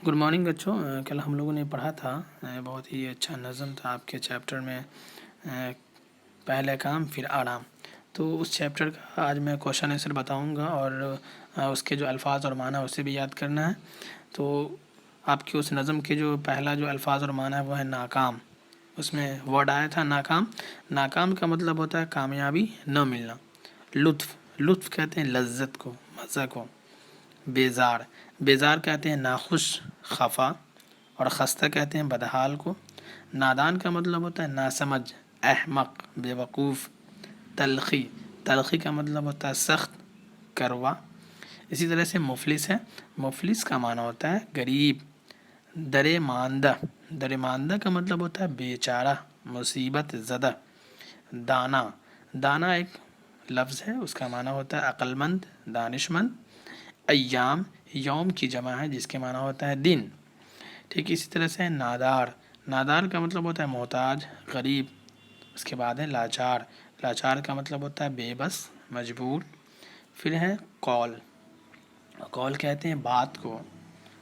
Good morning بچوں. کل ہم لوگوں نے پڑھا تھا بہت ہی اچھا نظم تھا آپ کے چیپٹر میں پہلے کام پھر آرام. تو اس چیپٹر کا آج میں کوشچن آنسر بتاؤں گا اور اس کے جو الفاظ اور معنی اسے بھی یاد کرنا ہے. تو آپ کی اس نظم کے جو پہلا جو الفاظ اور معنی ہے وہ ہے ناکام. اس میں ورڈ آیا تھا ناکام. ناکام کا مطلب ہوتا ہے کامیابی نہ ملنا. لطف کہتے ہیں لذت کو، مزہ کو. بیزار کہتے ہیں ناخوش، خفا. اور خستہ کہتے ہیں بدحال کو. نادان کا مطلب ہوتا ہے ناسمجھ، احمق، بے وقوف. تلخی کا مطلب ہوتا ہے سخت، کروا. اسی طرح سے مفلس ہے. مفلس کا معنی ہوتا ہے غریب. درماندہ کا مطلب ہوتا ہے بیچارہ، مصیبت زدہ. دانا ایک لفظ ہے، اس کا معنی ہوتا ہے عقل مند، دانش مند. ایام یوم کی جمع ہے جس کے معنی ہوتا ہے دن. ٹھیک اسی طرح سے نادار کا مطلب ہوتا ہے محتاج، غریب. اس کے بعد ہے لاچار کا مطلب ہوتا ہے بے بس، مجبور. پھر ہے قول کہتے ہیں بات کو.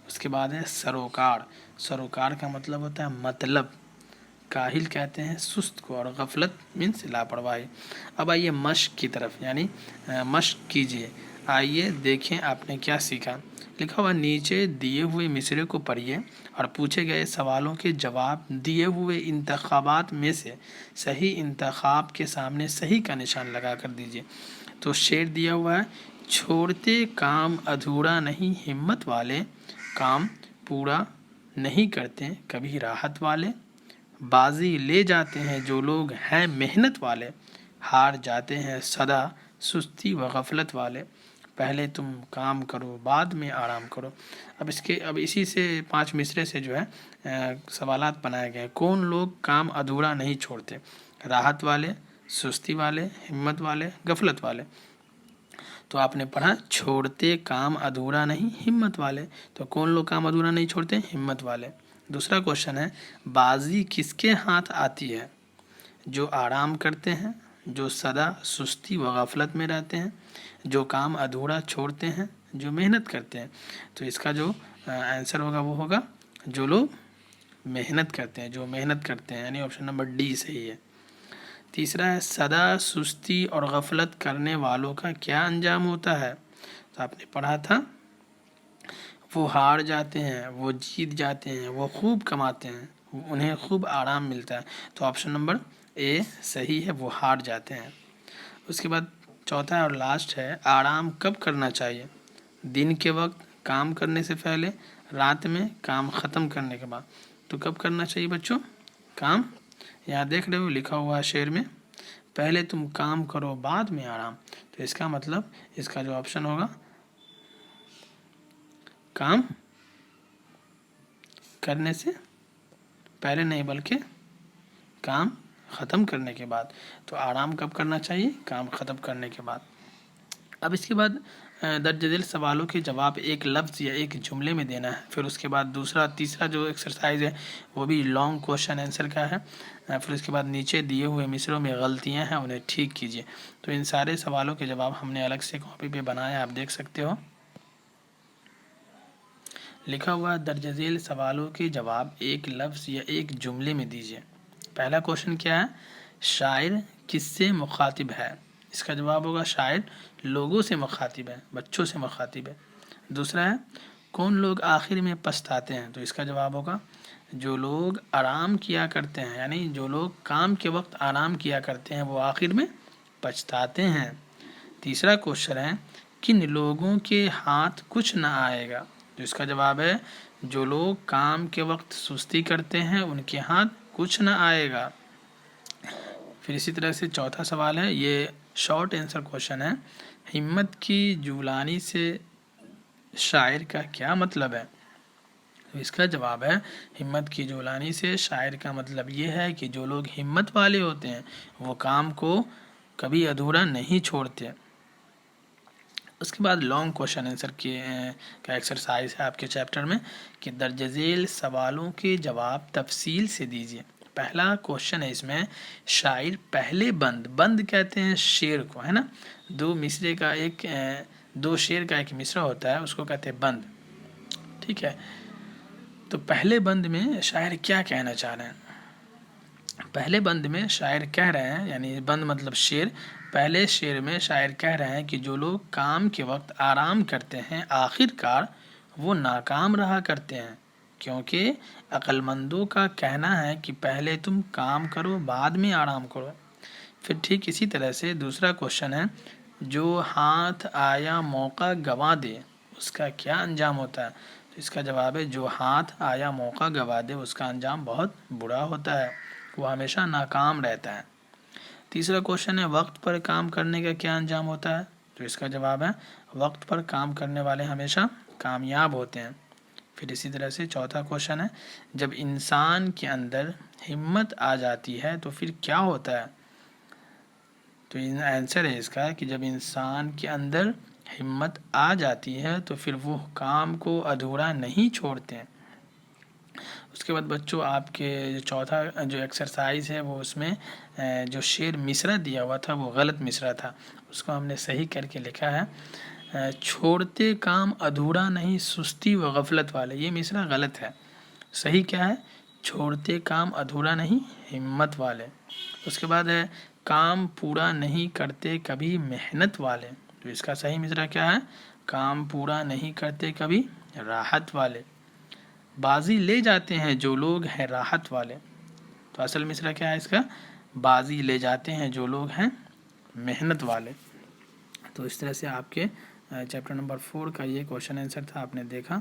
اس کے بعد ہے سروکار کا مطلب ہوتا ہے مطلب. کاہل کہتے ہیں سست کو، اور غفلت مینس لاپرواہی. اب آئیے مشق کی طرف، یعنی مشق کیجیے. آئیے دیکھیں آپ نے کیا سیکھا. لکھا ہوا نیچے دیے ہوئے مصرے کو پڑھیے اور پوچھے گئے سوالوں کے جواب دیے ہوئے انتخابات میں سے صحیح انتخاب کے سامنے صحیح کا نشان لگا کر دیجیے. تو شعر دیا ہوا ہے: چھوڑتے کام ادھورا نہیں ہمت والے، کام پورا نہیں کرتے کبھی راحت والے. بازی لے جاتے ہیں جو لوگ ہیں محنت والے، ہار جاتے ہیں سدا سستی و غفلت والے. پہلے تم کام کرو بعد میں آرام کرو. اب اسی سے 5 مصرے سے جو ہے سوالات بنائے گئے. کون لوگ کام ادھورا نہیں چھوڑتے؟ راحت والے، سستی والے، ہمت والے، غفلت والے. تو آپ نے پڑھا چھوڑتے کام ادھورا نہیں ہمت والے. تو کون لوگ کام ادھورا نہیں چھوڑتے؟ ہمت والے. دوسرا کوشچن ہے بازی کس کے ہاتھ آتی ہے؟ جو آرام کرتے ہیں، جو سدا سستی و غفلت میں رہتے ہیں، جو کام ادھورا چھوڑتے ہیں، جو محنت کرتے ہیں. تو اس کا جو آنسر ہوگا وہ ہوگا جو لوگ محنت کرتے ہیں، جو محنت کرتے ہیں، یعنی آپشن نمبر ڈی صحیح ہے. تیسرا ہے سدا سستی اور غفلت کرنے والوں کا کیا انجام ہوتا ہے؟ تو آپ نے پڑھا تھا وہ ہار جاتے ہیں، وہ جیت جاتے ہیں، وہ خوب کماتے ہیں، انہیں خوب آرام ملتا ہے. تو آپشن نمبر اے صحیح ہے، وہ ہار جاتے ہیں. اس کے بعد چوتھا اور لاسٹ ہے آرام کب کرنا چاہیے؟ دن کے وقت کام کرنے سے پہلے، رات میں کام ختم کرنے کے بعد. تو کب کرنا چاہیے بچوں کام؟ یہاں دیکھ رہے ہو لکھا ہوا ہے شعر میں پہلے تم کام کرو بعد میں آرام. تو اس کا مطلب اس کا جو آپشن ہوگا کام کرنے سے پہلے نہیں بلکہ کام ختم کرنے کے بعد. تو آرام کب کرنا چاہیے؟ کام ختم کرنے کے بعد. اب اس کے بعد درج ذیل سوالوں کے جواب ایک لفظ یا ایک جملے میں دینا ہے. پھر اس کے بعد تیسرا جو ایکسرسائز ہے وہ بھی لانگ کوشچن آنسر کا ہے. پھر اس کے بعد نیچے دیے ہوئے مصروں میں غلطیاں ہیں انہیں ٹھیک کیجیے. تو ان سارے سوالوں کے جواب ہم نے الگ سے کاپی پہ بنایا، آپ دیکھ سکتے ہو. لکھا ہوا درج ذیل سوالوں کے جواب ایک لفظ یا ایک جملے میں دیجیے. پہلا کوشچن کیا ہے؟ شاعر کس سے مخاطب ہے؟ اس کا جواب ہوگا شاعر لوگوں سے مخاطب ہے، بچوں سے مخاطب ہے. دوسرا ہے کون لوگ آخر میں پچھتاتے ہیں؟ تو اس کا جواب ہوگا جو لوگ آرام کیا کرتے ہیں، یعنی جو لوگ کام کے وقت آرام کیا کرتے ہیں وہ آخر میں پچھتاتے ہیں. تیسرا کوشچن ہے کن لوگوں کے ہاتھ کچھ نہ آئے گا؟ تو اس کا جواب ہے جو لوگ کام کے وقت سستی کرتے ہیں ان کے ہاتھ کچھ نہ آئے گا. پھر اسی طرح سے چوتھا سوال ہے، یہ شارٹ آنسر کوشچن ہے. ہمت کی جولانی سے شاعر کا کیا مطلب ہے؟ تو اس کا جواب ہے ہمت کی جولانی سے شاعر کا مطلب یہ ہے کہ جو لوگ ہمت والے ہوتے ہیں وہ کام کو کبھی ادھورا نہیں چھوڑتے. اس کے بعد لانگ کوشچن آنسر کا ایکسرسائز ہے آپ کے چیپٹر میں کہ درج ذیل سوالوں کے جواب تفصیل سے دیجیے. پہلا کوشچن ہے اس میں شاعر پہلے بند کہتے ہیں شعر کو، ہے نا. دو شعر کا ایک مصرع ہوتا ہے اس کو کہتے ہیں بند. ٹھیک ہے. تو پہلے بند میں شاعر کیا کہنا چاہ رہے ہیں؟ پہلے بند میں شاعر کہہ رہے ہیں، یعنی بند مطلب شعر، پہلے شعر میں شاعر کہہ رہے ہیں کہ جو لوگ کام کے وقت آرام کرتے ہیں آخر کار وہ ناکام رہا کرتے ہیں، کیونکہ عقل مندوں کا کہنا ہے کہ پہلے تم کام کرو بعد میں آرام کرو۔ پھر ٹھیک اسی طرح سے دوسرا کوشچن ہے، جو ہاتھ آیا موقع گنوا دے اس کا کیا انجام ہوتا ہے؟ تو اس کا جواب ہے جو ہاتھ آیا موقع گنوا دے اس کا انجام بہت برا ہوتا ہے، وہ ہمیشہ ناکام رہتا ہے۔ تیسرا کوشچن ہے، وقت پر کام کرنے کا کیا انجام ہوتا ہے؟ تو اس کا جواب ہے وقت پر کام کرنے والے ہمیشہ کامیاب ہوتے ہیں۔ پھر اسی طرح سے چوتھا کوشچن ہے، جب انسان کے اندر ہمت آ جاتی ہے تو پھر کیا ہوتا ہے؟ تو آنسر ہے اس کا کہ جب انسان کے اندر ہمت آ جاتی ہے تو پھر وہ کام کو ادھورا نہیں چھوڑتے ہیں۔ اس کے بعد بچوں آپ کے جو چوتھا جو ایکسرسائز ہے وہ اس میں جو شعر مصرع دیا ہوا تھا وہ غلط مصرع تھا، اس کو ہم نے صحیح کر کے لکھا ہے، چھوڑتے کام ادھورا نہیں سستی و غفلت والے، یہ مصرع غلط ہے۔ صحیح کیا ہے؟ چھوڑتے کام ادھورا نہیں ہمت والے۔ اس کے بعد ہے کام پورا نہیں کرتے کبھی محنت والے، تو اس کا صحیح مصرع کیا ہے؟ کام پورا نہیں کرتے کبھی راحت والے۔ بازی لے جاتے ہیں جو لوگ ہیں راحت والے، تو اصل مصرع کیا ہے اس کا؟ بازی لے جاتے ہیں جو لوگ ہیں محنت والے۔ تو اس طرح سے آپ کے چیپٹر نمبر 4 کا یہ کوشچن آنسر تھا، آپ نے دیکھا۔